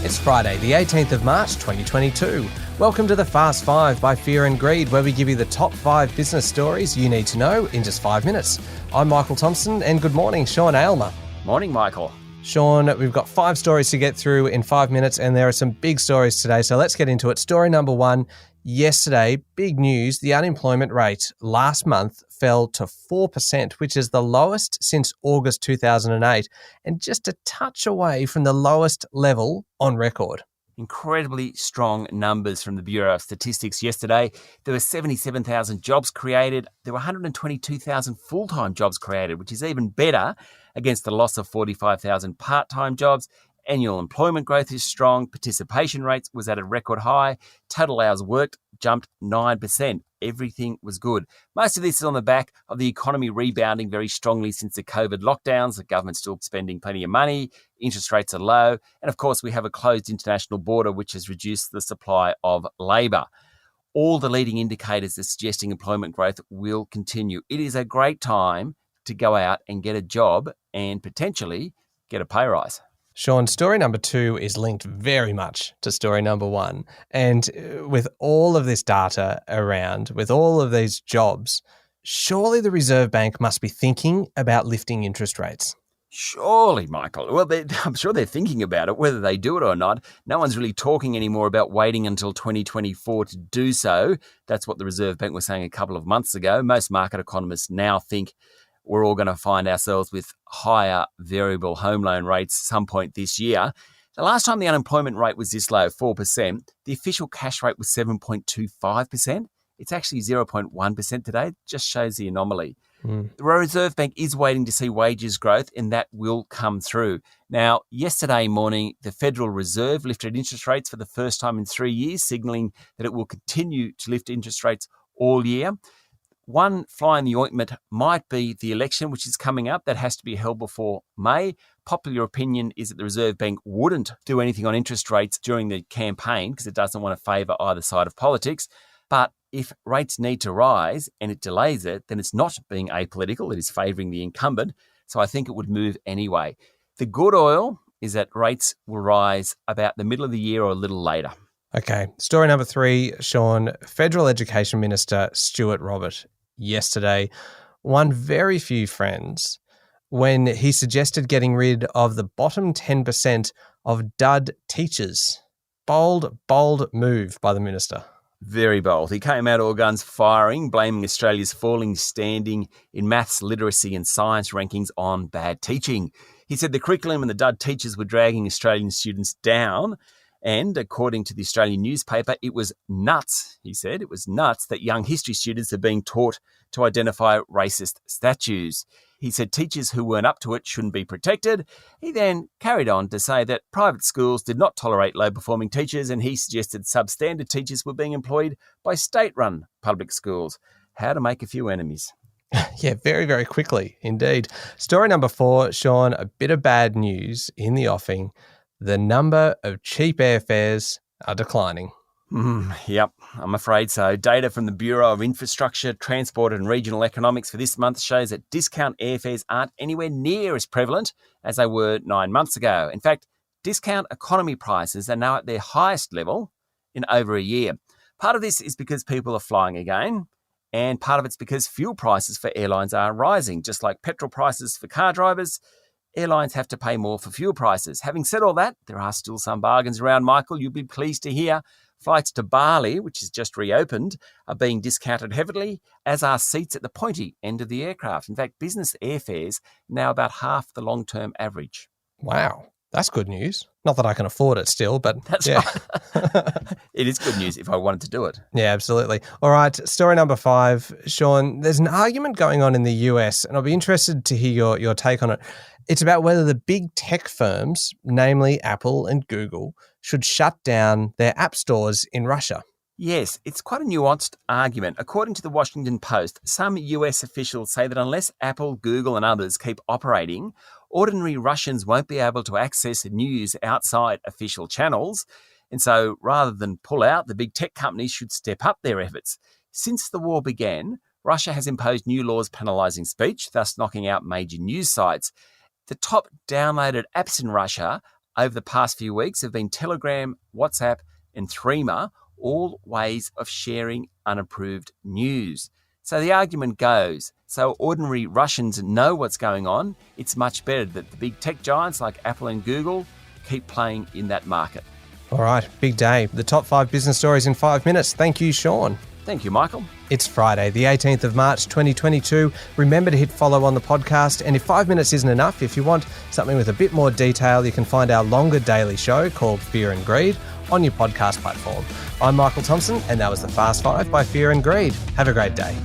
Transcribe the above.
It's Friday, the 18th of March, 2022. Welcome to the Fast Five by Fear and Greed, where we give you the top 5 business stories you need to know in just 5 minutes. I'm Michael Thompson, and good morning, Sean Aylmer. Morning, Michael. Sean, we've got 5 stories to get through in 5 minutes, and there are some big stories today, so let's get into it. Story number 1. Yesterday, big news, the unemployment rate last month fell to 4%, which is the lowest since August 2008, and just a touch away from the lowest level on record. Incredibly strong numbers from the Bureau of Statistics yesterday. There were 77,000 jobs created. There were 122,000 full-time jobs created, which is even better against the loss of 45,000 part-time jobs. Annual employment growth is strong. Participation rates was at a record high. Total hours worked jumped 9%. Everything was good. Most of this is on the back of the economy rebounding very strongly since the COVID lockdowns. The government's still spending plenty of money. Interest rates are low. And of course, we have a closed international border, which has reduced the supply of labour. All the leading indicators are suggesting employment growth will continue. It is a great time to go out and get a job and potentially get a pay rise. Sean, story number 2 is linked very much to story number 1. And with all of this data around, with all of these jobs, surely the Reserve Bank must be thinking about lifting interest rates. Surely, Michael. Well, I'm sure they're thinking about it, whether they do it or not. No one's really talking anymore about waiting until 2024 to do so. That's what the Reserve Bank was saying a couple of months ago. Most market economists now think we're all going to find ourselves with higher variable home loan rates some point this year. The last time the unemployment rate was this low, 4%, the official cash rate was 7.25%. It's actually 0.1% today. It just shows the anomaly. The Reserve Bank is waiting to see wages growth, and that will come through. Now, yesterday morning, the Federal Reserve lifted interest rates for the first time in 3 years, signalling that it will continue to lift interest rates all year. One fly in the ointment might be the election, which is coming up. That has to be held before May. Popular opinion is that the Reserve Bank wouldn't do anything on interest rates during the campaign because it doesn't want to favour either side of politics. But if rates need to rise and it delays it, then it's not being apolitical. It is favouring the incumbent. So I think it would move anyway. The good oil is that rates will rise about the middle of the year or a little later. Okay, story number 3, Sean. Federal Education Minister Stuart Robert yesterday won very few friends when he suggested getting rid of the bottom 10% of dud teachers. Bold move by the minister. Very bold. He came out all guns firing, blaming Australia's falling standing in maths, literacy and science rankings on bad teaching. He said the curriculum and the dud teachers were dragging Australian students down. And according to the Australian newspaper, it was nuts, he said, it was nuts that young history students are being taught to identify racist statues. He said teachers who weren't up to it shouldn't be protected. He then carried on to say that private schools did not tolerate low-performing teachers, and he suggested substandard teachers were being employed by state-run public schools. How to make a few enemies. Yeah, very, very quickly indeed. Story number 4, Sean, a bit of bad news in the offing. The number of cheap airfares are declining. Yep, I'm afraid so. Data from the Bureau of Infrastructure, Transport and Regional Economics for this month shows that discount airfares aren't anywhere near as prevalent as they were 9 months ago. In fact, discount economy prices are now at their highest level in over a year. Part of this is because people are flying again, and part of it's because fuel prices for airlines are rising. Just like petrol prices for car drivers, airlines have to pay more for fuel prices. Having said all that, there are still some bargains around, Michael. You'll be pleased to hear flights to Bali, which has just reopened, are being discounted heavily, as are seats at the pointy end of the aircraft. In fact, business airfares now about half the long-term average. Wow, that's good news. Not that I can afford it still, but that's yeah. Right. It is good news if I wanted to do it. Yeah, absolutely. All right, story number 5, Sean. There's an argument going on in the US, and I'll be interested to hear your take on it. It's about whether the big tech firms, namely Apple and Google, should shut down their app stores in Russia. Yes, it's quite a nuanced argument. According to the Washington Post, some US officials say that unless Apple, Google and others keep operating, ordinary Russians won't be able to access news outside official channels. And so rather than pull out, the big tech companies should step up their efforts. Since the war began, Russia has imposed new laws penalising speech, thus knocking out major news sites. The top downloaded apps in Russia over the past few weeks have been Telegram, WhatsApp, and Threema, all ways of sharing unapproved news. So the argument goes, so ordinary Russians know what's going on, it's much better that the big tech giants like Apple and Google keep playing in that market. All right, big day. The top 5 business stories in 5 minutes. Thank you, Sean. Thank you, Michael. It's Friday, the 18th of March, 2022. Remember to hit follow on the podcast. And if 5 minutes isn't enough, if you want something with a bit more detail, you can find our longer daily show called Fear and Greed on your podcast platform. I'm Michael Thompson, and that was the Fast 5 by Fear and Greed. Have a great day.